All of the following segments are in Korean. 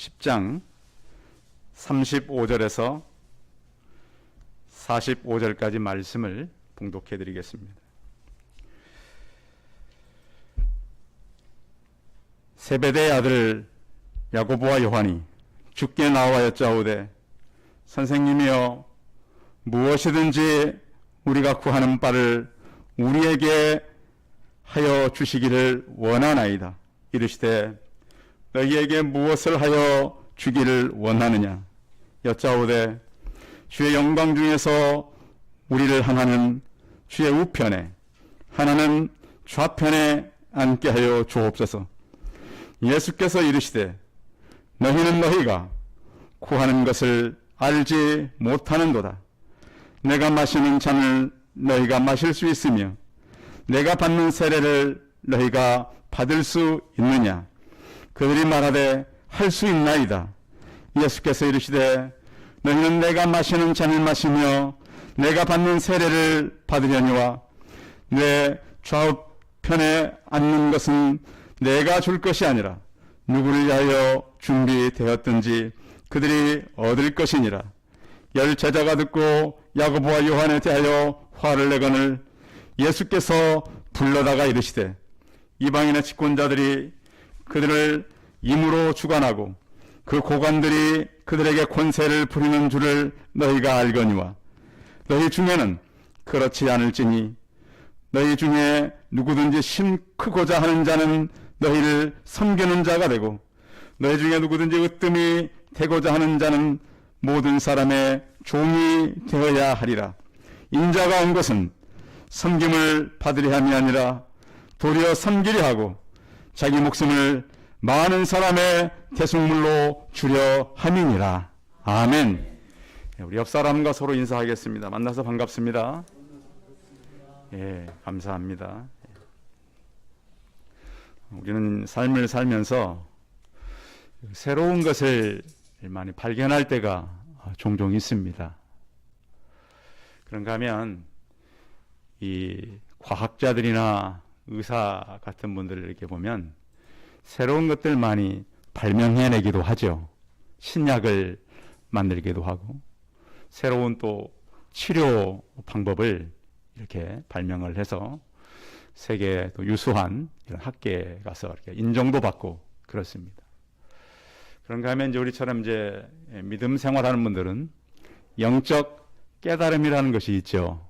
10장 35절에서 45절까지 말씀을 봉독해 드리겠습니다. 세베대의 아들 야고보와 요한이 주께 나와 여짜오되 선생님이여 무엇이든지 우리가 구하는 바를 우리에게 하여 주시기를 원하나이다. 이르시되 너희에게 무엇을 하여 주기를 원하느냐 여짜오되 주의 영광 중에서 우리를 하나는 주의 우편에 하나는 좌편에 앉게 하여 주옵소서. 예수께서 이르시되 너희는 너희가 구하는 것을 알지 못하는도다. 내가 마시는 잔을 너희가 마실 수 있으며 내가 받는 세례를 너희가 받을 수 있느냐. 그들이 말하되 할 수 있나이다. 예수께서 이르시되 너희는 내가 마시는 잔을 마시며 내가 받는 세례를 받으려니와 내 좌우편에 앉는 것은 내가 줄 것이 아니라 누구를 위하여 준비되었든지 그들이 얻을 것이니라. 열 제자가 듣고 야고보와 요한에 대하여 화를 내거늘 예수께서 불러다가 이르시되 이방인의 집권자들이 그들을 임으로 주관하고 그 고관들이 그들에게 권세를 부리는 줄을 너희가 알거니와 너희 중에는 그렇지 않을지니 너희 중에 누구든지 심 크고자 하는 자는 너희를 섬기는 자가 되고 너희 중에 누구든지 으뜸이 되고자 하는 자는 모든 사람의 종이 되어야 하리라. 인자가 온 것은 섬김을 받으려 함이 아니라 도리어 섬기려 하고 자기 목숨을 많은 사람의 대속물로 주려 함이니라. 아멘. 우리 옆 사람과 서로 인사하겠습니다. 만나서 반갑습니다. 예, 감사합니다. 우리는 삶을 살면서 새로운 것을 많이 발견할 때가 종종 있습니다. 그런가 하면 이 과학자들이나 의사 같은 분들을 이렇게 보면 새로운 것들 많이 발명해내기도 하죠. 신약을 만들기도 하고 새로운 또 치료 방법을 이렇게 발명을 해서 세계 또 유수한 이런 학계에 가서 이렇게 인정도 받고 그렇습니다. 그런가 하면 이제 우리처럼 이제 믿음 생활하는 분들은 영적 깨달음이라는 것이 있죠.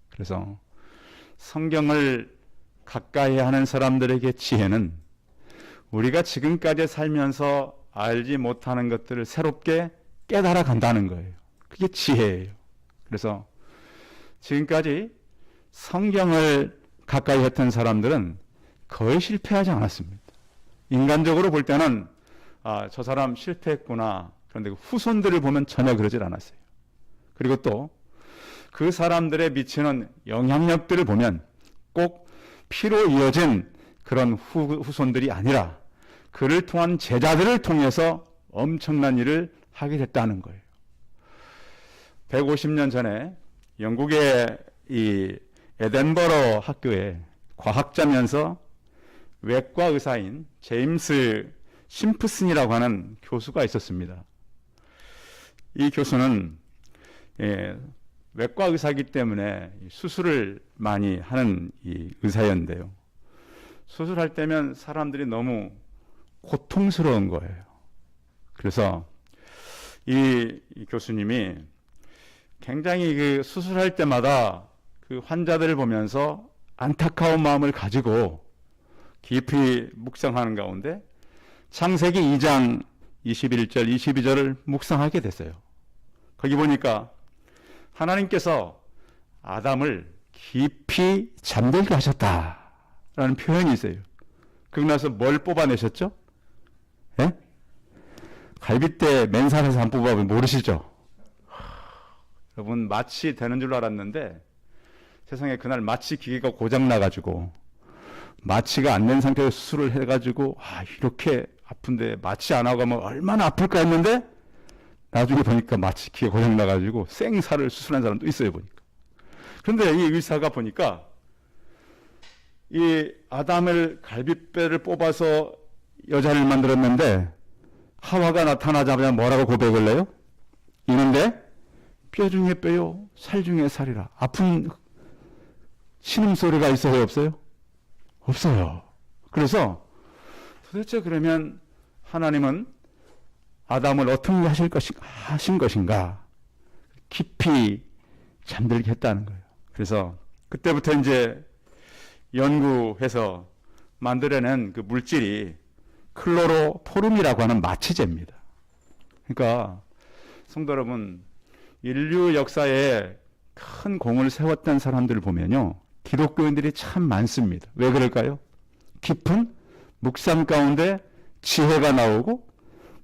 그래서 성경을 가까이 하는 사람들에게 지혜는 우리가 지금까지 살면서 알지 못하는 것들을 새롭게 깨달아 간다는 거예요. 그게 지혜예요. 그래서 지금까지 성경을 가까이 했던 사람들은 거의 실패하지 않았습니다. 인간적으로 볼 때는 저 사람 실패했구나. 그런데 후손들을 보면 전혀 그러질 않았어요. 그리고 또 그 사람들의 미치는 영향력들을 보면 꼭 피로 이어진 그런 후손들이 아니라 그를 통한 제자들을 통해서 엄청난 일을 하게 됐다는 거예요. 150년 전에 영국의 이 에덴버러 학교에 과학자면서 외과 의사인 제임스 심프슨이라고 하는 교수가 있었습니다. 이 교수는 외과 의사이기 때문에 수술을 많이 하는 이 의사였는데요. 수술할 때면 사람들이 너무 고통스러운 거예요. 그래서 이 교수님이 굉장히 그 수술할 때마다 그 환자들을 보면서 안타까운 마음을 가지고 깊이 묵상하는 가운데 창세기 2장 21절, 22절을 묵상하게 됐어요. 거기 보니까 하나님께서 아담을 깊이 잠들게 하셨다라는 표현이 있어요. 그러고 나서 뭘 뽑아내셨죠? 예? 갈빗대 맨살에서 안 뽑아보면 모르시죠? 여러분 마취 되는 줄 알았는데 세상에 그날 마취 기계가 고장나가지고 마취가 안 된 상태에서 수술을 해가지고 이렇게 아픈데 마취 안 하고 하면 얼마나 아플까 했는데 나중에 보니까 마취 기계 고장나가지고 생살을 수술한 사람도 있어요. 보니까. 그런데 이 의사가 보니까 이 아담을 갈빗배를 뽑아서 여자를 만들었는데 하와가 나타나자마자 뭐라고 고백을 해요? 이는데 뼈 중에 뼈요, 살 중에 살이라. 아픈 신음소리가 있어요, 없어요? 없어요. 그래서 도대체 그러면 하나님은 아담을 어떻게 하신 것인가? 깊이 잠들게 했다는 거예요. 그래서 그때부터 이제 연구해서 만들어낸 그 물질이 클로로포름이라고 하는 마취제입니다. 그러니까 성도 여러분, 인류 역사에 큰 공을 세웠던 사람들을 보면요, 기독교인들이 참 많습니다. 왜 그럴까요? 깊은 묵상 가운데 지혜가 나오고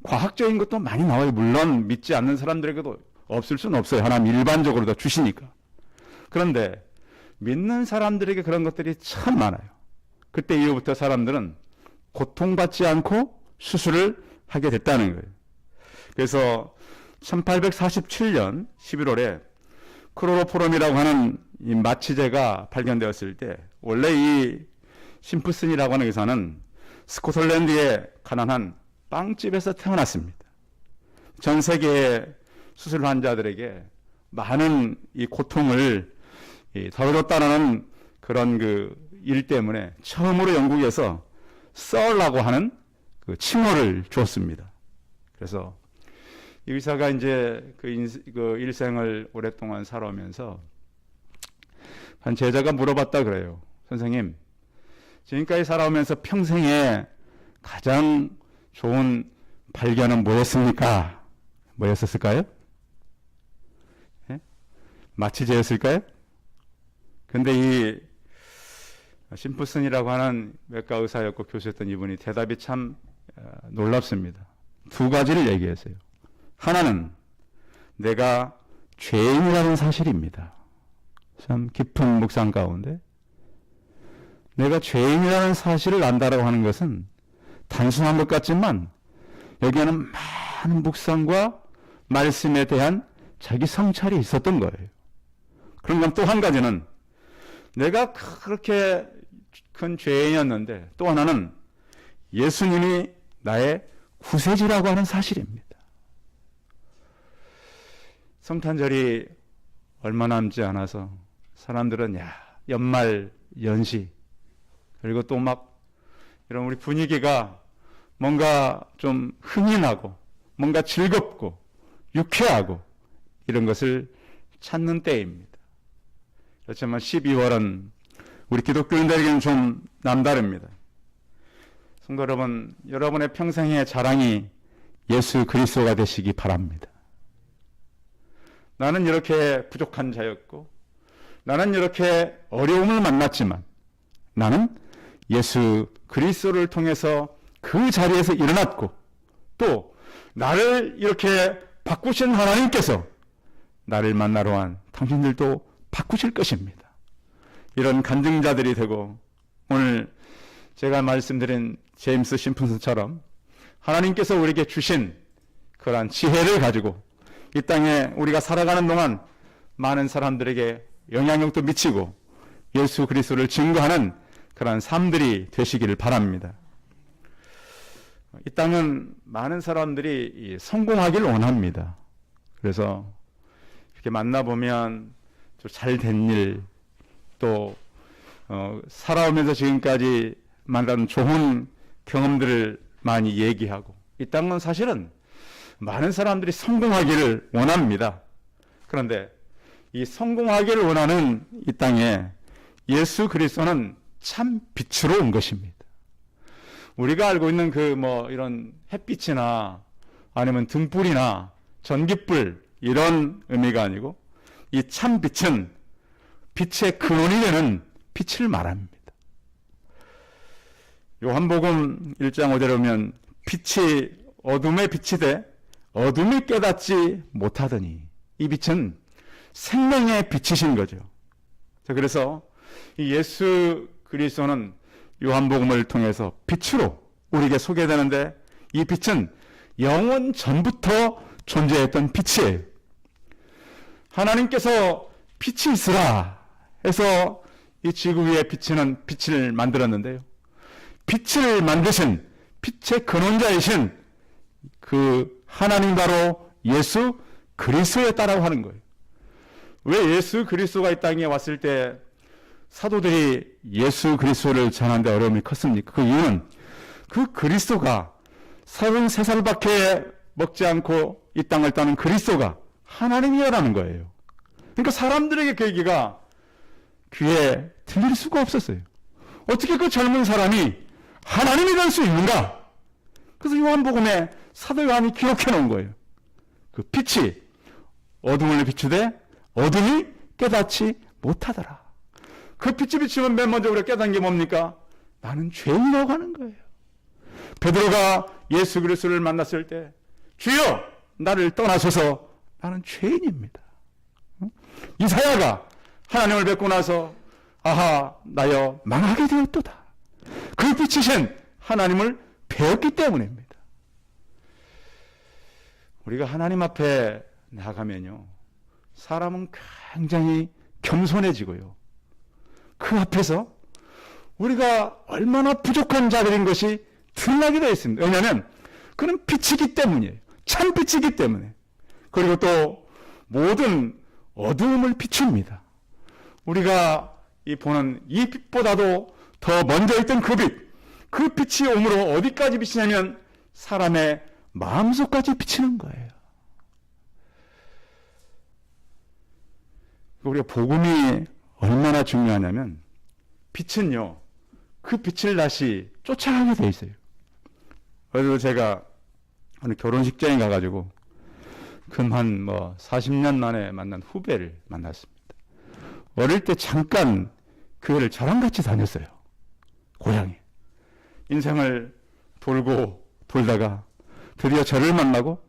과학적인 것도 많이 나와요. 물론 믿지 않는 사람들에게도 없을 수는 없어요. 하나님 일반적으로 다 주시니까. 그런데 믿는 사람들에게 그런 것들이 참 많아요. 그때 이후부터 사람들은 고통받지 않고 수술을 하게 됐다는 거예요. 그래서 1847년 11월에 클로로포름이라고 하는 이 마취제가 발견되었을 때, 원래 이 심프슨이라고 하는 의사는 스코틀랜드의 가난한 빵집에서 태어났습니다. 전 세계의 수술 환자들에게 많은 이 고통을 덜어줬다는 그런 그 일 때문에 처음으로 영국에서 썰라고 하는 그 칭호를 주었습니다. 그래서 이 의사가 이제 그 일생을 오랫동안 살아오면서 한 제자가 물어봤다 그래요. 선생님, 지금까지 살아오면서 평생에 가장 좋은 발견은 뭐였습니까? 뭐였었을까요? 네? 마취제였을까요? 근데 이 심프슨이라고 하는 외과 의사였고 교수였던 이분이 대답이 참 놀랍습니다. 두 가지를 얘기했어요. 하나는 내가 죄인이라는 사실입니다. 참 깊은 묵상 가운데 내가 죄인이라는 사실을 안다라고 하는 것은 단순한 것 같지만 여기에는 많은 묵상과 말씀에 대한 자기 성찰이 있었던 거예요. 그런가 또 한 가지는 내가 그렇게 큰 죄인이었는데 또 하나는 예수님이 나의 구세주라고 하는 사실입니다. 성탄절이 얼마 남지 않아서 사람들은 연말 연시 그리고 또 막 이런 우리 분위기가 뭔가 좀 흥이 나고 뭔가 즐겁고 유쾌하고 이런 것을 찾는 때입니다. 그렇지만 12월은 우리 기독교인들에게는 좀 남다릅니다. 성도 여러분, 여러분의 평생의 자랑이 예수 그리스도가 되시기 바랍니다. 나는 이렇게 부족한 자였고 나는 이렇게 어려움을 만났지만 나는 예수 그리스도를 통해서 그 자리에서 일어났고 또 나를 이렇게 바꾸신 하나님께서 나를 만나러 온 당신들도 바꾸실 것입니다. 이런 간증자들이 되고 오늘 제가 말씀드린 제임스 심프슨처럼 하나님께서 우리에게 주신 그러한 지혜를 가지고 이 땅에 우리가 살아가는 동안 많은 사람들에게 영향력도 미치고 예수 그리스도를 증거하는 그러한 삶들이 되시기를 바랍니다. 이 땅은 많은 사람들이 성공하기를 원합니다. 그래서 이렇게 만나보면 잘 된 일, 또 살아오면서 지금까지 만난 좋은 경험들을 많이 얘기하고 이 땅은 사실은 많은 사람들이 성공하기를 원합니다. 그런데 이 성공하기를 원하는 이 땅에 예수 그리스도는 참 빛으로 온 것입니다. 우리가 알고 있는 이런 햇빛이나 아니면 등불이나 전깃불 이런 의미가 아니고 이 참 빛은 빛의 근원이 되는 빛을 말합니다. 요한복음 1장 5절에 보면 빛이 어둠에 빛이 돼 어둠이 깨닫지 못하더니 이 빛은 생명의 빛이신 거죠. 그래서 이 예수 그리스도는 요한복음을 통해서 빛으로 우리에게 소개되는데 이 빛은 영원 전부터 존재했던 빛이에요. 하나님께서 빛이 있으라 해서 이 지구 위에 비치는 빛을 만들었는데요. 빛을 만드신 빛의 근원자이신 그 하나님 바로 예수 그리스도였다라고 하는 거예요. 왜 예수 그리스도가 이 땅에 왔을 때 사도들이 예수 그리스도를 전하는데 어려움이 컸습니까? 그 이유는 그 그리스도가 33살밖에 먹지 않고 이 땅을 떠는 그리스도가 하나님이라는 거예요. 그러니까 사람들에게 그 얘기가 귀에 들릴 수가 없었어요. 어떻게 그 젊은 사람이 하나님이 될 수 있는가? 그래서 요한복음에 사도 요한이 기록해 놓은 거예요. 그 빛이 어둠을 비추되 어둠이 깨닫지 못하더라. 그 빛이 비추면 맨 먼저 우리가 깨닫는 게 뭡니까? 나는 죄인이라고 하는 거예요. 베드로가 예수 그리스도를 만났을 때 주여 나를 떠나소서 나는 죄인입니다. 이사야가 하나님을 뵙고 나서 아하 나여 망하게 되었도다. 그 빛이신 하나님을 배웠기 때문입니다. 우리가 하나님 앞에 나가면요 사람은 굉장히 겸손해지고요 그 앞에서 우리가 얼마나 부족한 자들인 것이 드러나게 되어 있습니다. 왜냐하면 그는 빛이기 때문이에요. 참 빛이기 때문에. 그리고 또 모든 어두움을 비춥니다. 우리가 보는 이 빛보다도 더 먼저 있던 그 빛, 그 빛이 오므로 어디까지 비치냐면 사람의 마음속까지 비치는 거예요. 우리가 복음이 얼마나 중요하냐면 빛은요 그 빛을 다시 쫓아가게 돼 있어요. 그래서 제가 어느 결혼식장에 가가지고 한 40년 만에 만난 후배를 만났습니다. 어릴 때 잠깐 교회를 저랑 같이 다녔어요. 고향에. 인생을 돌고 돌다가 드디어 저를 만나고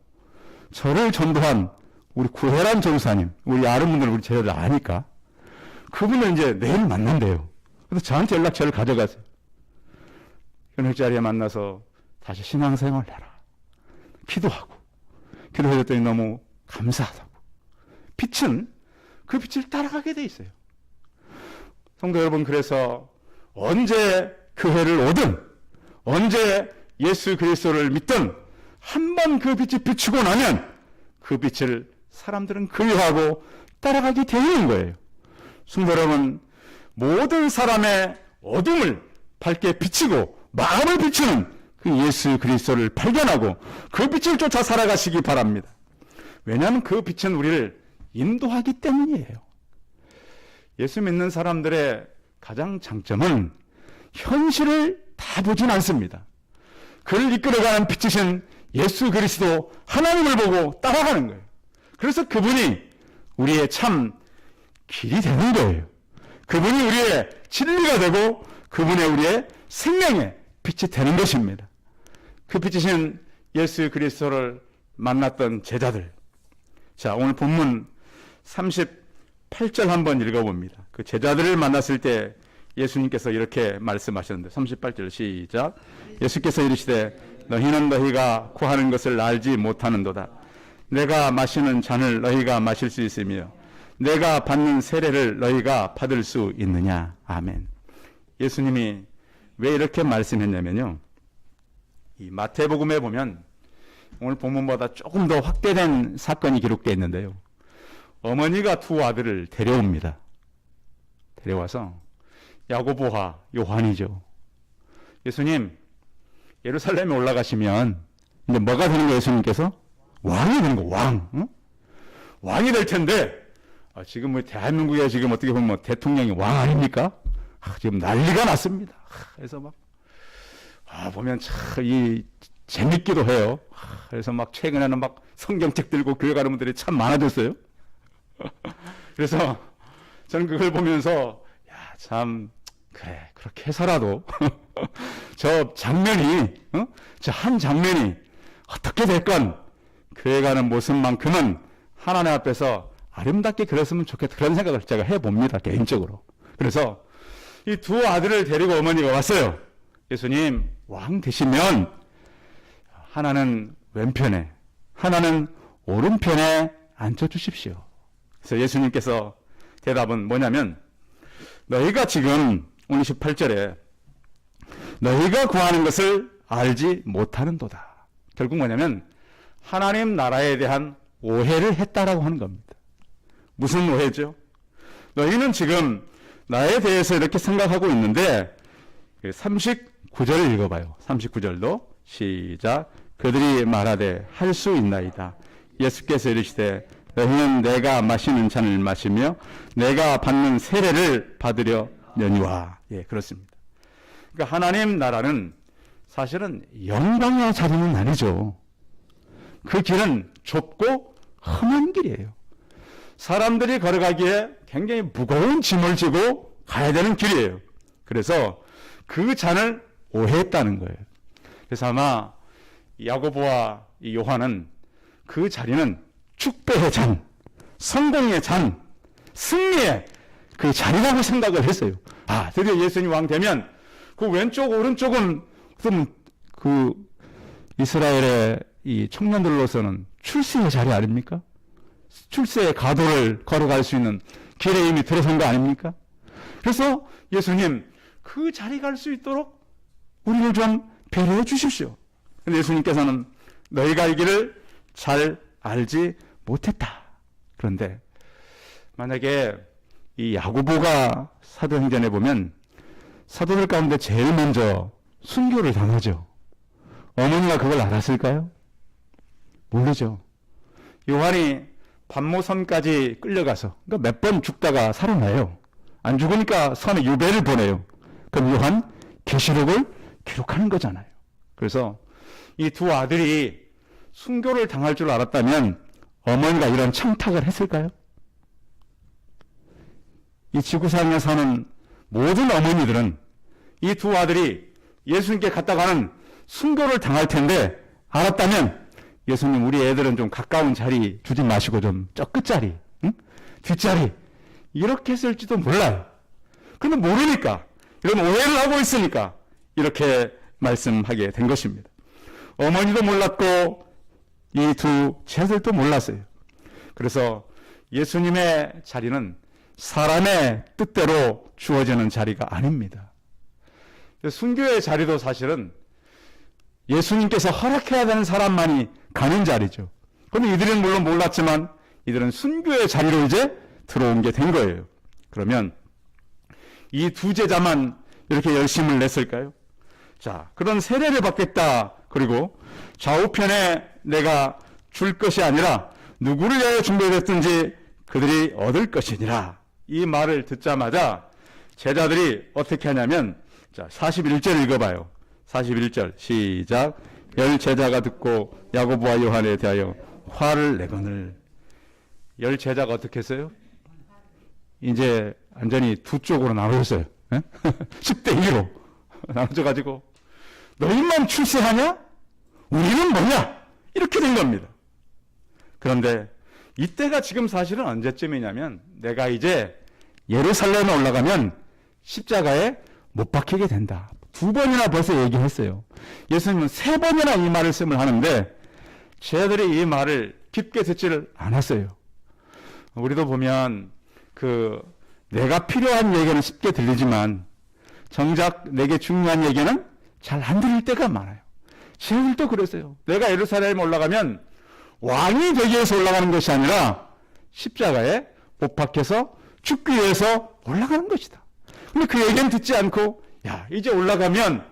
저를 전도한 우리 구혜란 전사님, 우리 아는 분들 우리 제자들 아니까 그분을 이제 내일 만난대요. 그래서 저한테 연락처를 가져가세요. 결혼식 자리에 만나서 다시 신앙생활을 해라. 기도하고 기도해줬더니 너무 감사하다고. 빛은 그 빛을 따라가게 돼 있어요. 성도 여러분, 그래서 언제 교회를 오든 언제 예수 그리스도를 믿든 한 번 그 빛이 비추고 나면 그 빛을 사람들은 그리워하고 따라가게 되는 거예요. 성도 여러분, 모든 사람의 어둠을 밝게 비치고 마음을 비추는 그 예수 그리스도를 발견하고 그 빛을 쫓아 살아가시기 바랍니다. 왜냐하면 그 빛은 우리를 인도하기 때문이에요. 예수 믿는 사람들의 가장 장점은 현실을 다 보진 않습니다. 그를 이끌어가는 빛이신 예수 그리스도 하나님을 보고 따라가는 거예요. 그래서 그분이 우리의 참 길이 되는 거예요. 그분이 우리의 진리가 되고 그분의 우리의 생명의 빛이 되는 것입니다. 그 빛이신 예수 그리스도를 만났던 제자들. 자, 오늘 본문 38절 한번 읽어봅니다. 그 제자들을 만났을 때 예수님께서 이렇게 말씀하셨는데 38절 시작. 예수께서 이르시되 너희는 너희가 구하는 것을 알지 못하는도다. 내가 마시는 잔을 너희가 마실 수 있으며 내가 받는 세례를 너희가 받을 수 있느냐. 아멘. 예수님이 왜 이렇게 말씀했냐면요, 이 마태복음에 보면 오늘 본문보다 조금 더 확대된 사건이 기록되어 있는데요, 어머니가 두 아들을 데려옵니다. 데려와서 야고보와 요한이죠. 예수님, 예루살렘에 올라가시면 이제 뭐가 되는 거예요? 예수님께서 왕이 되는 거, 왕. 응? 왕이 될 텐데 지금 대한민국에 지금 어떻게 보면 대통령이 왕 아닙니까? 지금 난리가 났습니다. 그래서 막 보면 참 재밌기도 해요. 그래서 막 최근에는 막 성경책 들고 교회 가는 분들이 참 많아졌어요. 그래서 저는 그걸 보면서 참 그래, 그렇게 해서라도 저 장면이 저 한 장면이 어떻게 됐건 교회 가는 모습만큼은 하나님 앞에서 아름답게 그렸으면 좋겠다, 그런 생각을 제가 해봅니다, 개인적으로. 그래서 이 두 아들을 데리고 어머니가 왔어요. 예수님, 왕 되시면 하나는 왼편에 하나는 오른편에 앉혀주십시오. 그래서 예수님께서 대답은 뭐냐면, 너희가 지금 오늘 18절에 너희가 구하는 것을 알지 못하는도다. 결국 뭐냐면 하나님 나라에 대한 오해를 했다라고 하는 겁니다. 무슨 오해죠? 너희는 지금 나에 대해서 이렇게 생각하고 있는데 39절 읽어봐요. 39절도 시작. 그들이 말하되 할 수 있나이다. 예수께서 이르시되 너희는 내가 마시는 잔을 마시며 내가 받는 세례를 받으려느니와. 예, 그렇습니다. 그러니까 하나님 나라는 사실은 영광의 자리는 아니죠. 그 길은 좁고 험한 길이에요. 사람들이 걸어가기에 굉장히 무거운 짐을 지고 가야 되는 길이에요. 그래서 그 잔을 오해했다는 거예요. 그래서 아마 야고보와 요한은 그 자리는 축배의 잔, 성공의 잔, 승리의 그 자리라고 생각을 했어요. 아, 드디어 예수님 왕 되면 그 왼쪽 오른쪽은 그 이스라엘의 이 청년들로서는 출세의 자리 아닙니까? 출세의 가도를 걸어갈 수 있는 길에 이미 들어선 거 아닙니까? 그래서 예수님 그 자리 갈 수 있도록 우리를 좀 배려해 주십시오. 근데 예수님께서는 너희가 이 길을 잘 알지 못했다. 그런데 만약에 이 야고보가 사도행전에 보면 사도들 가운데 제일 먼저 순교를 당하죠. 어머니가 그걸 알았을까요? 모르죠. 요한이 반모섬까지 끌려가서 그러니까 몇 번 죽다가 살아나요. 안 죽으니까 섬에 유배를 보내요. 그럼 요한 계시록을 기록하는 거잖아요. 그래서 이 두 아들이 순교를 당할 줄 알았다면 어머니가 이런 청탁을 했을까요? 이 지구상에 사는 모든 어머니들은 이 두 아들이 예수님께 갔다가는 순교를 당할 텐데 알았다면 예수님 우리 애들은 좀 가까운 자리 주지 마시고 좀 저 끝자리, 응? 뒷자리 이렇게 했을지도 몰라요. 그런데 모르니까 이런 오해를 하고 있으니까 이렇게 말씀하게 된 것입니다. 어머니도 몰랐고 이 두 제자들도 몰랐어요. 그래서 예수님의 자리는 사람의 뜻대로 주어지는 자리가 아닙니다. 순교의 자리도 사실은 예수님께서 허락해야 되는 사람만이 가는 자리죠. 그런데 이들은 물론 몰랐지만 이들은 순교의 자리로 이제 들어온 게 된 거예요. 그러면 이 두 제자만 이렇게 열심을 냈을까요? 자, 그런 세례를 받겠다. 그리고 좌우편에 내가 줄 것이 아니라 누구를 위하여 준비됐든지 그들이 얻을 것이니라. 이 말을 듣자마자 제자들이 어떻게 하냐면 자, 41절 읽어봐요. 41절 시작. 열 제자가 듣고 야고보와 요한에 대하여 화를 내거늘. 열 제자가 어떻게 했어요? 이제 완전히 두 쪽으로 나눠졌어요. 10대 2로 나눠져가지고 너희만 출세하냐? 우리는 뭐냐? 이렇게 된 겁니다. 그런데 이때가 지금 사실은 언제쯤이냐면 내가 이제 예루살렘에 올라가면 십자가에 못 박히게 된다. 2번이나 벌써 얘기했어요. 예수님은 3번이나 이 말씀을 하는데 제자들이 이 말을 깊게 듣지를 않았어요. 우리도 보면 내가 필요한 얘기는 쉽게 들리지만 정작 내게 중요한 얘기는 잘 안 들릴 때가 많아요. 제자들도 그랬어요. 내가 예루살렘에 올라가면 왕이 되기 위해서 올라가는 것이 아니라 십자가에 못 박혀서 죽기 위해서 올라가는 것이다. 근데 그 얘기는 듣지 않고 야, 이제 올라가면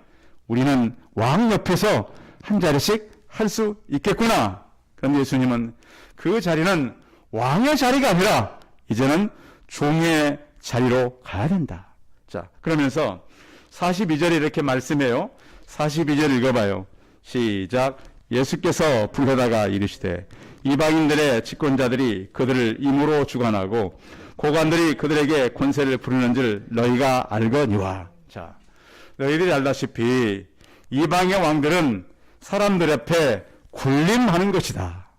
우리는 왕 옆에서 한 자리씩 할 수 있겠구나. 그런데 예수님은 그 자리는 왕의 자리가 아니라 이제는 종의 자리로 가야 된다. 자, 그러면서 42절에 이렇게 말씀해요. 42절 읽어봐요. 시작. 예수께서 불러다가 이르시되 이방인들의 집권자들이 그들을 임으로 주관하고 고관들이 그들에게 권세를 부르는 줄 너희가 알거니와. 자, 너희들이 알다시피 이방의 왕들은 사람들 앞에 군림하는 것이다.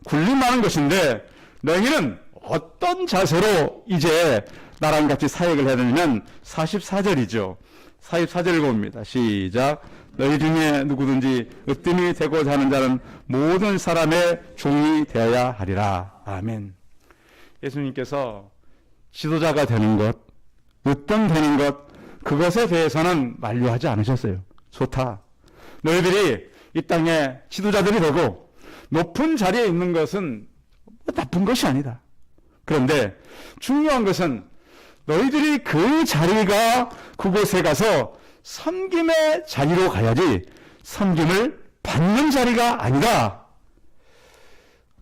군림하는 것인데 너희는 어떤 자세로 이제 나랑 같이 사역을 해야 되냐면 44절이죠. 44절 읽어봅니다. 시작. 너희 중에 누구든지 으뜸이 되고자 하는 자는 모든 사람의 종이 되어야 하리라. 아멘. 예수님께서 지도자가 되는 것, 으뜸 되는 것, 그것에 대해서는 만류하지 않으셨어요. 좋다. 너희들이 이 땅에 지도자들이 되고 높은 자리에 있는 것은 나쁜 것이 아니다. 그런데 중요한 것은 너희들이 그 자리가 그곳에 가서 섬김의 자리로 가야지 섬김을 받는 자리가 아니다.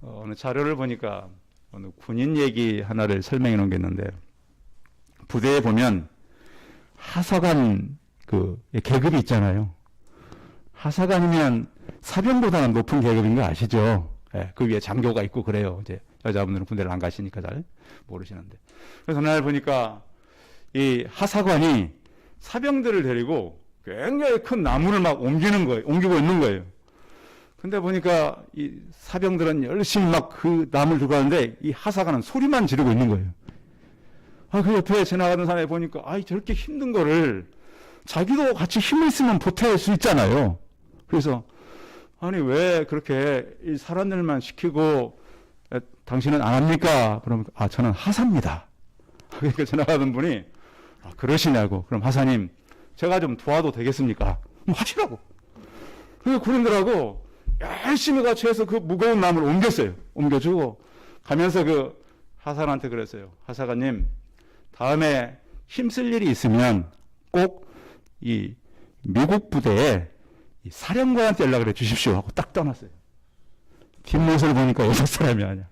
어느 자료를 보니까 어느 군인 얘기 하나를 설명해 놓은 게 있는데, 부대에 보면 하사관 그 계급이 있잖아요. 하사관이면 사병보다는 높은 계급인 거 아시죠? 예, 그 위에 장교가 있고 그래요. 이제 여자분들은 군대를 안 가시니까 잘 모르시는데. 그래서 날 보니까 이 하사관이 사병들을 데리고 굉장히 큰 나무를 막 옮기고 있는 거예요. 근데 보니까 이 사병들은 열심히 막 그 나무를 들고 가는데 이 하사관은 소리만 지르고 있는 거예요. 그 옆에 지나가던 사람이 보니까, 저렇게 힘든 거를 자기도 같이 힘을 쓰면 보탤 수 있잖아요. 그래서, 왜 그렇게 이 사람들만 시키고, 당신은 안 합니까? 그러면, 저는 하사입니다. 그러니까 지나가던 분이, 그러시냐고. 그럼 하사님, 제가 좀 도와도 되겠습니까? 하시라고. 그래서 군인들하고 열심히 같이 해서 그 무거운 나무를 옮겼어요. 옮겨주고, 가면서 그 하사관한테 그랬어요. 하사관님, 다음에 힘쓸 일이 있으면 꼭 이 미국 부대에 이 사령관한테 연락을 해 주십시오 하고 딱 떠났어요. 뒷모습을 보니까 여섯 사람이 아니야.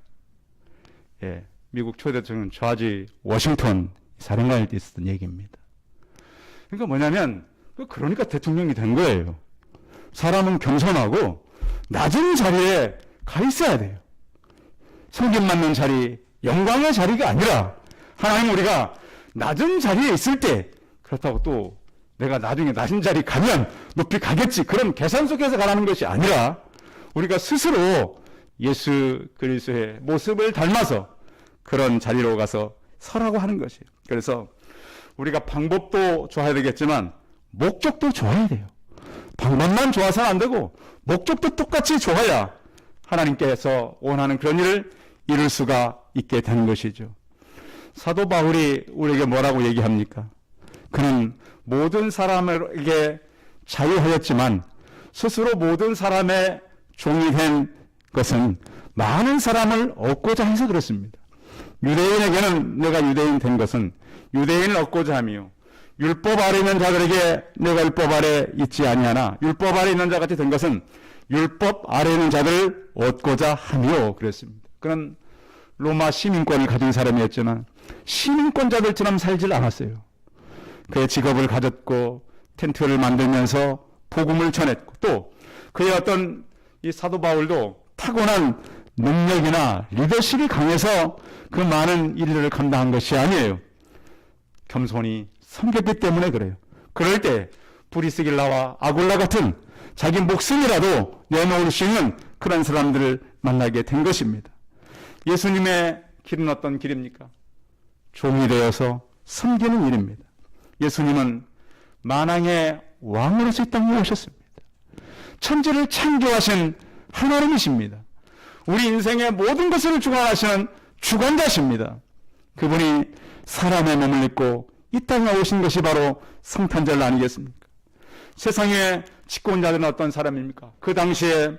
예, 미국 초대 대통령 조지 워싱턴 사령관일 때 있었던 얘기입니다. 그러니까 뭐냐면, 그러니까 대통령이 된 거예요. 사람은 겸손하고 낮은 자리에 가 있어야 돼요. 섬김받는 자리, 영광의 자리가 아니라, 하나님 우리가 낮은 자리에 있을 때, 그렇다고 또 내가 나중에 낮은 자리 가면 높이 가겠지, 그런 계산 속에서 가라는 것이 아니라, 우리가 스스로 예수 그리스도의 모습을 닮아서 그런 자리로 가서 서라고 하는 것이에요. 그래서 우리가 방법도 좋아야 되겠지만 목적도 좋아야 돼요. 방법만 좋아서는 안 되고 목적도 똑같이 좋아야 하나님께서 원하는 그런 일을 이룰 수가 있게 되는 것이죠. 사도 바울이 우리에게 뭐라고 얘기합니까? 그는 모든 사람에게 자유하였지만 스스로 모든 사람의 종이 된 것은 많은 사람을 얻고자 해서 그렇습니다. 유대인에게는 내가 유대인 된 것은 유대인을 얻고자 하며, 율법 아래 있는 자들에게 내가 율법 아래 있지 아니하나 율법 아래 있는 자 같이 된 것은 율법 아래 있는 자들을 얻고자 하며 그랬습니다. 그는 로마 시민권을 가진 사람이었지만 시민권자들처럼 살질 않았어요. 그의 직업을 가졌고 텐트를 만들면서 복음을 전했고, 또 그의 어떤 이 사도 바울도 타고난 능력이나 리더십이 강해서 그 많은 일들을 감당한 것이 아니에요. 겸손히 섬겼기 때문에 그래요. 그럴 때 브리스길라와 아굴라 같은 자기 목숨이라도 내놓을 수 있는 그런 사람들을 만나게 된 것입니다. 예수님의 길은 어떤 길입니까? 종이 되어서 섬기는 일입니다. 예수님은 만왕의 왕으로서 이 땅에 오셨습니다. 천지를 창조하신 하나님이십니다. 우리 인생의 모든 것을 주관하시는 주관자십니다. 그분이 사람의 몸을 입고 이 땅에 오신 것이 바로 성탄절 아니겠습니까? 세상의 집권자들은 어떤 사람입니까? 그 당시에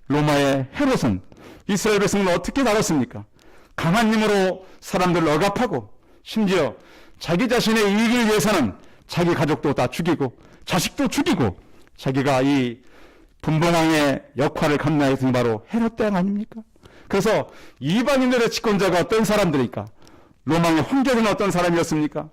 로마의 헤롯은 이스라엘 백성을 어떻게 다뤘습니까? 강한 힘으로 사람들을 억압하고, 심지어 자기 자신의 이익을 위해서는 자기 가족도 다 죽이고 자식도 죽이고, 자기가 이 분봉왕의 역할을 감당했던 바로 헤롯 대왕 아닙니까? 그래서 이방인들의 집권자가 어떤 사람들입니까? 로마의 황제는 어떤 사람이었습니까?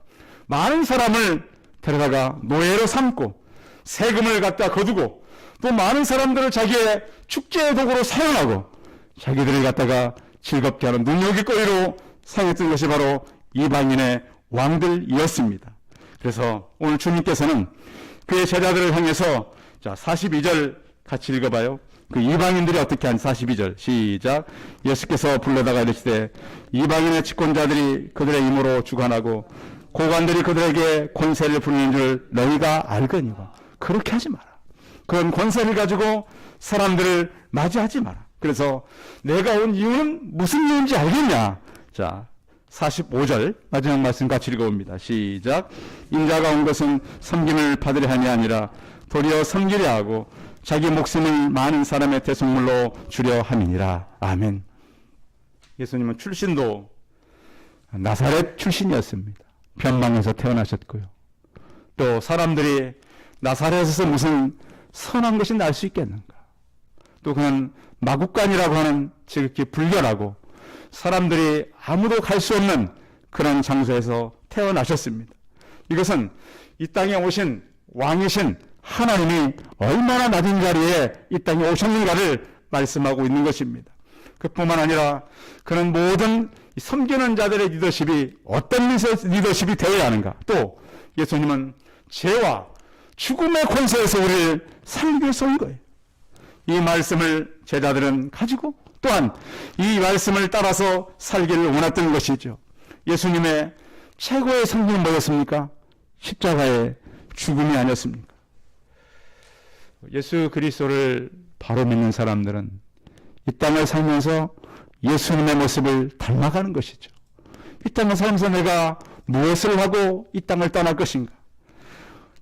많은 사람을 데려다가 노예로 삼고 세금을 갖다 거두고, 또 많은 사람들을 자기의 축제의 도구로 사용하고 자기들을 갖다가 즐겁게 하는 눈요깃거리로 사용했던 것이 바로 이방인의 왕들이었습니다. 그래서 오늘 주님께서는 그의 제자들을 향해서, 자, 42절 같이 읽어봐요. 그 이방인들이 어떻게 한 42절 시작. 예수께서 불러다가 이르시되 이방인의 집권자들이 그들의 힘으로 주관하고 고관들이 그들에게 권세를 부리는 줄 너희가 알거니와. 그렇게 하지 마라. 그런 권세를 가지고 사람들을 맞이하지 마라. 그래서 내가 온 이유는 무슨 이유인지 알겠냐? 자, 45절 마지막 말씀 같이 읽어봅니다. 시작. 인자가 온 것은 섬김을 받으려 함이 아니라 도리어 섬기려 하고 자기 목숨을 많은 사람의 대속물로 주려 함이니라. 아멘. 예수님은 출신도 나사렛 출신이었습니다. 변방에서 태어나셨고요. 또 사람들이 나사렛에서 무슨 선한 것이 날 수 있겠는가. 또 그는 마국간이라고 하는 지극히 불결하고 사람들이 아무도 갈 수 없는 그런 장소에서 태어나셨습니다. 이것은 이 땅에 오신 왕이신 하나님이 얼마나 낮은 자리에 이 땅에 오셨는가를 말씀하고 있는 것입니다. 그뿐만 아니라 그는 모든 섬기는 자들의 리더십이 어떤 리더십이 되어야 하는가. 또 예수님은 죄와 죽음의 권세에서 우리를 살리기 위해서 온 거예요. 이 말씀을 제자들은 가지고 또한 이 말씀을 따라서 살기를 원했던 것이죠. 예수님의 최고의 성공은 뭐였습니까? 십자가의 죽음이 아니었습니까? 예수 그리스도를 바로 믿는 사람들은 이 땅을 살면서 예수님의 모습을 닮아가는 것이죠. 이 땅을 살면서 내가 무엇을 하고 이 땅을 떠날 것인가?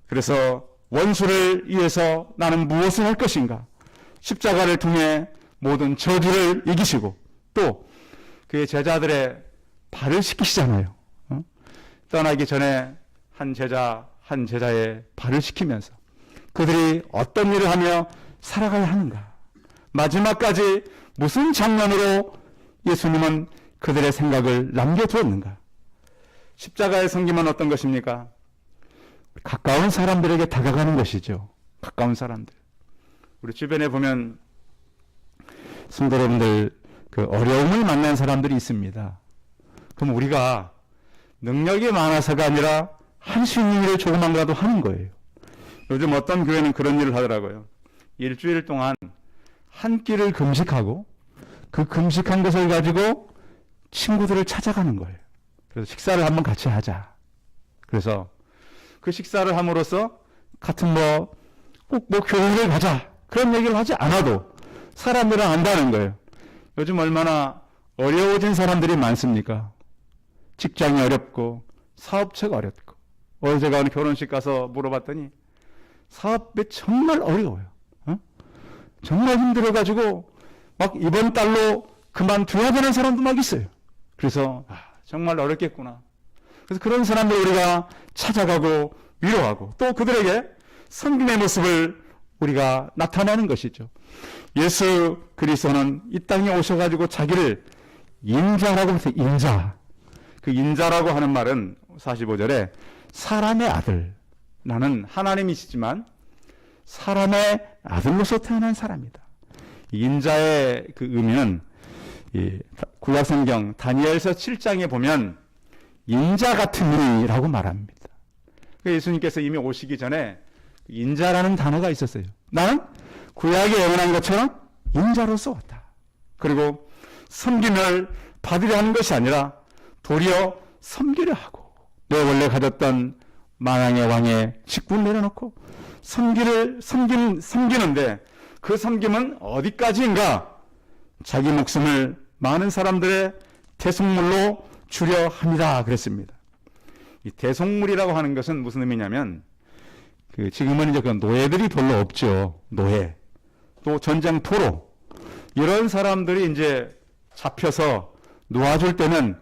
그래서 원수를 위해서 나는 무엇을 할 것인가? 십자가를 통해 모든 저주를 이기시고 또 그의 제자들의 발을 씻기시잖아요. 떠나기 전에 한 제자의 발을 씻기면서 그들이 어떤 일을 하며 살아가야 하는가? 마지막까지 무슨 장면으로 예수님은 그들의 생각을 남겨두었는가? 십자가의 섬김은 어떤 것입니까? 가까운 사람들에게 다가가는 것이죠. 가까운 사람들. 우리 주변에 보면 성도 여러분들 그 어려움을 만난 사람들이 있습니다. 그럼 우리가 능력이 많아서가 아니라 할 수 있는 일을 조금만이라도 하는 거예요. 요즘 어떤 교회는 그런 일을 하더라고요. 일주일 동안 한 끼를 금식하고 그 금식한 것을 가지고 친구들을 찾아가는 거예요. 그래서 식사를 한번 같이 하자. 그래서 그 식사를 함으로써 같은 꼭 교회를 가자. 그런 얘기를 하지 않아도 사람들은 안다는 거예요. 요즘 얼마나 어려워진 사람들이 많습니까? 직장이 어렵고 사업체가 어렵고 어제 제가 오늘 결혼식 가서 물어봤더니 사업이 정말 어려워요. 정말 힘들어가지고 막 이번 달로 그만둬야 되는 사람도 막 있어요. 그래서 정말 어렵겠구나. 그래서 그런 사람들 우리가 찾아가고 위로하고 또 그들에게 섬김의 모습을 우리가 나타내는 것이죠. 예수 그리스도는 이 땅에 오셔가지고 자기를 인자라고 해서 인자. 그 인자라고 하는 말은 45절에 사람의 아들. 나는 하나님이시지만 사람의 아들로서 태어난 사람이다. 인자의 그 의미는 구약성경 다니엘서 7장에 보면 인자 같은 이라고 말합니다. 예수님께서 이미 오시기 전에 인자라는 단어가 있었어요. 나는 구약에 예언한 것처럼 인자로서 왔다. 그리고 섬김을 받으려 하는 것이 아니라 도리어 섬기려 하고 내 원래 가졌던 만왕의 왕의 직분을 내려놓고 섬기는데 그 섬김은 어디까지인가? 자기 목숨을 많은 사람들의 대속물로 주려 합니다. 그랬습니다. 이 대속물이라고 하는 것은 무슨 의미냐면 지금은 이제 그 노예들이 별로 없죠. 노예. 또 전쟁포로 이런 사람들이 이제 잡혀서 놓아줄 때는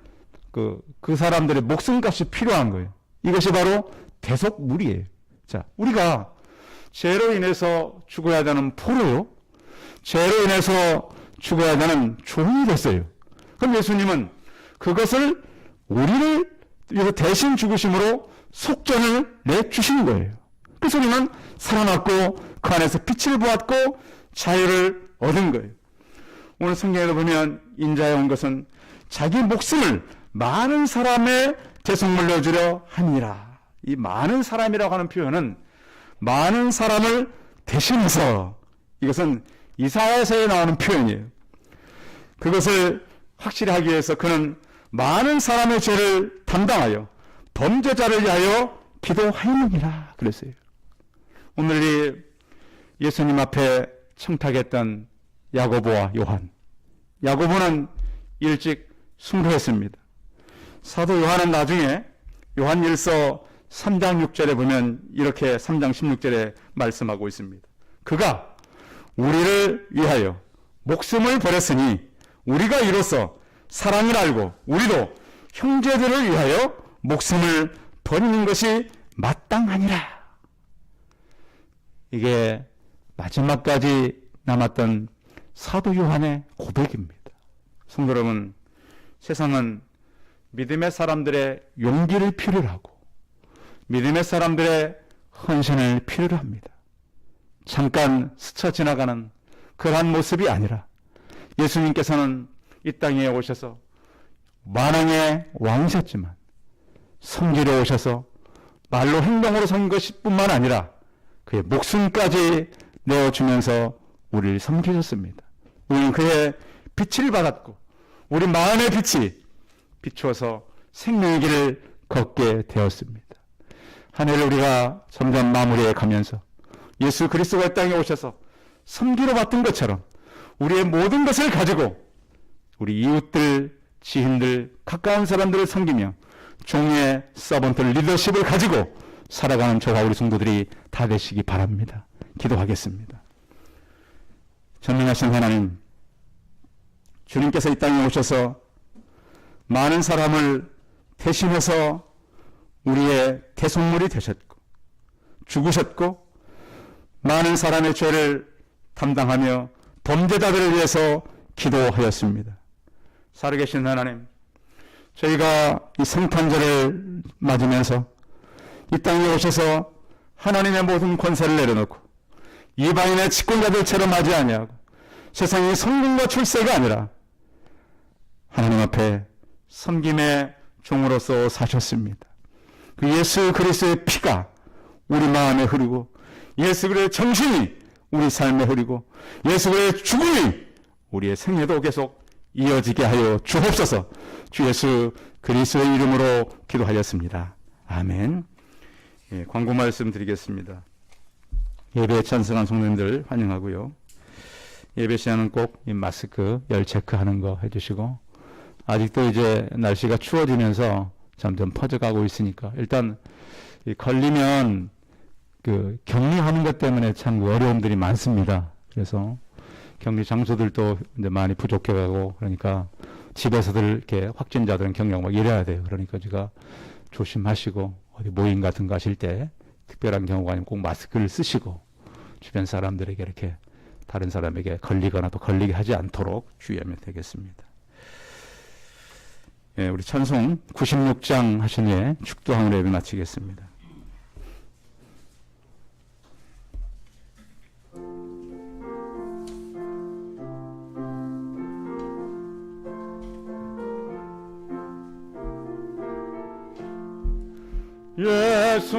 그 사람들의 목숨값이 필요한 거예요. 이것이 바로 대속물이에요. 자, 우리가 죄로 인해서 죽어야 되는 포로요. 죄로 인해서 죽어야 되는 종이 됐어요. 그럼 예수님은 그것을 우리를 대신 죽으심으로 속전을 내주시는 거예요. 그래서 우리는 살아났고 그 안에서 빛을 보았고 자유를 얻은 거예요. 오늘 성경에도 보면 인자에 온 것은 자기 목숨을 많은 사람의 대속물로 주려 함이라. 이 많은 사람이라고 하는 표현은 많은 사람을 대신해서 이것은 이사야서에 나오는 표현이에요. 그것을 확실히 하기 위해서 그는 많은 사람의 죄를 담당하여 범죄자를 위하여 기도하였느니라 그랬어요. 오늘 이 예수님 앞에 청탁했던 야고보와 요한. 야고보는 일찍 순교했습니다. 사도 요한은 나중에 요한일서 3장 6절에 보면 이렇게 3장 16절에 말씀하고 있습니다. 그가 우리를 위하여 목숨을 버렸으니 우리가 이로써 사랑을 알고 우리도 형제들을 위하여 목숨을 버리는 것이 마땅하니라. 이게 마지막까지 남았던 사도 요한의 고백입니다. 성도 여러분, 세상은 믿음의 사람들의 용기를 필요로 하고 믿음의 사람들의 헌신을 필요로 합니다. 잠깐 스쳐 지나가는 그러한 모습이 아니라 예수님께서는 이 땅에 오셔서 만왕의 왕이셨지만 섬기러 오셔서 말로 행동으로 섬긴 것뿐만 아니라 그의 목숨까지 내어주면서 우리를 섬기셨습니다. 우리는 그의 빛을 받았고 우리 마음의 빛이 비추어서 생명의 길을 걷게 되었습니다. 한 해를 우리가 점점 마무리해 가면서 예수 그리스도가 이 땅에 오셔서 섬기러 왔던 것처럼 우리의 모든 것을 가지고 우리 이웃들, 지인들, 가까운 사람들을 섬기며 종의 서번트 리더십을 가지고 살아가는 저와 우리 성도들이 다 되시기 바랍니다. 기도하겠습니다. 전능하신 하나님, 주님께서 이 땅에 오셔서 많은 사람을 대신해서 우리의 대속물이 되셨고 죽으셨고 많은 사람의 죄를 담당하며 범죄자들을 위해서 기도하였습니다. 살아계신 하나님, 저희가 이 성탄절을 맞으면서 이 땅에 오셔서 하나님의 모든 권세를 내려놓고 이방인의 집권자들처럼 하지 아니하고 세상의 성공과 출세가 아니라 하나님 앞에 섬김의 종으로서 사셨습니다. 그 예수 그리스도의 피가 우리 마음에 흐르고 예수 그리스도의 정신이 우리 삶에 흐르고 예수 그리스도의 죽음이 우리의 생애도 계속 이어지게 하여 주옵소서. 주 예수 그리스도의 이름으로 기도하였습니다. 아멘. 예, 광고 말씀 드리겠습니다. 예배에 찬성한 성도님들 환영하고요. 예배 시간은 꼭 이 마스크 열 체크하는 거 해주시고, 아직도 이제 날씨가 추워지면서 점점 퍼져가고 있으니까 일단 걸리면 그 격리하는 것 때문에 참 어려움들이 많습니다. 그래서 격리 장소들도 이제 많이 부족해가고 그러니까 집에서들 이렇게 확진자들은 격리하고 막 이래야 돼요. 그러니까 제가 조심하시고 어디 모임 같은 거 하실 때 특별한 경우가 아니면 꼭 마스크를 쓰시고 주변 사람들에게 이렇게 다른 사람에게 걸리거나 또 걸리게 하지 않도록 주의하면 되겠습니다. 예, 우리 찬송 96장 하신 후에 축도항으로 예배 마치겠습니다.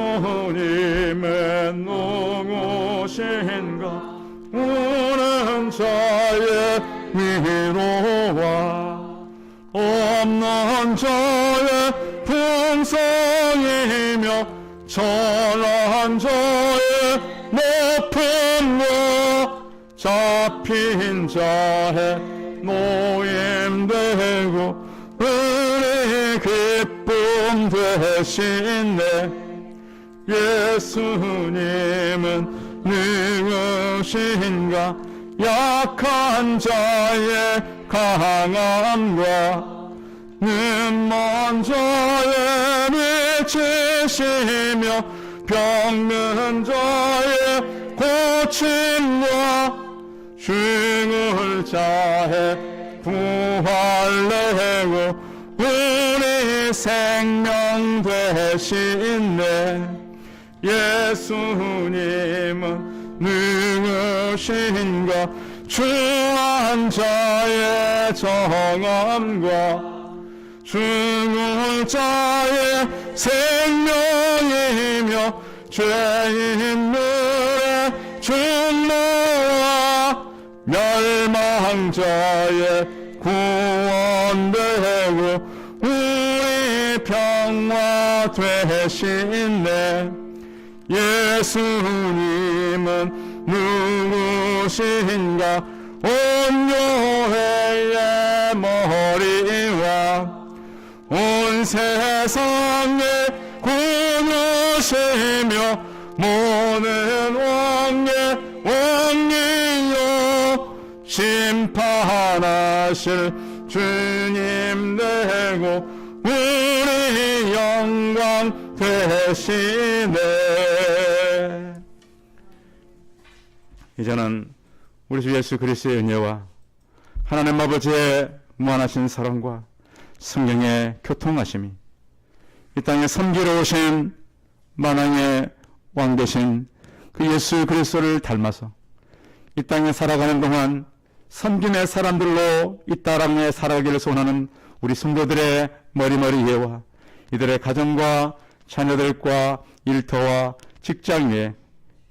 예수님의 누구신가 우는 자의 위로와 없는 자의 풍성이며 천한 자의 높음과 잡힌 자의 노임되고 우리 기쁨 되시네. 예수님은 누구신가 약한 자의 강함과 눈먼 자의 미치시며 병든 자의 고침과 죽을 자의 부활내고 우리 생명 되시네. 예수님은 누구신가 주한 자의 정함과 죽을 자의 생명이며 죄인들의 중노와 멸망자의 구원되고 우리 평화 되시네. 예수님은 누구신가 온 교회의 머리와 온 세상의 구주시며 모든 왕의 왕이요 하실 주님 되고 우리 영광 되시네. 이제는 우리 주 예수 그리스도의 은혜와 하나님 아버지의 무한하신 사랑과 성령의 교통하심이 이 땅에 섬기러 오신 만왕의 왕 되신 그 예수 그리스도를 닮아서 이 땅에 살아가는 동안 섬김의 사람들로 이 땅에 살아가기를 소원하는 우리 성도들의 머리머리 예와 이들의 가정과 자녀들과 일터와 직장에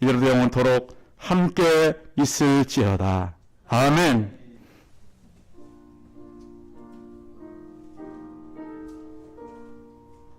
이들도 영원토록 함께 있을지어다. 아멘.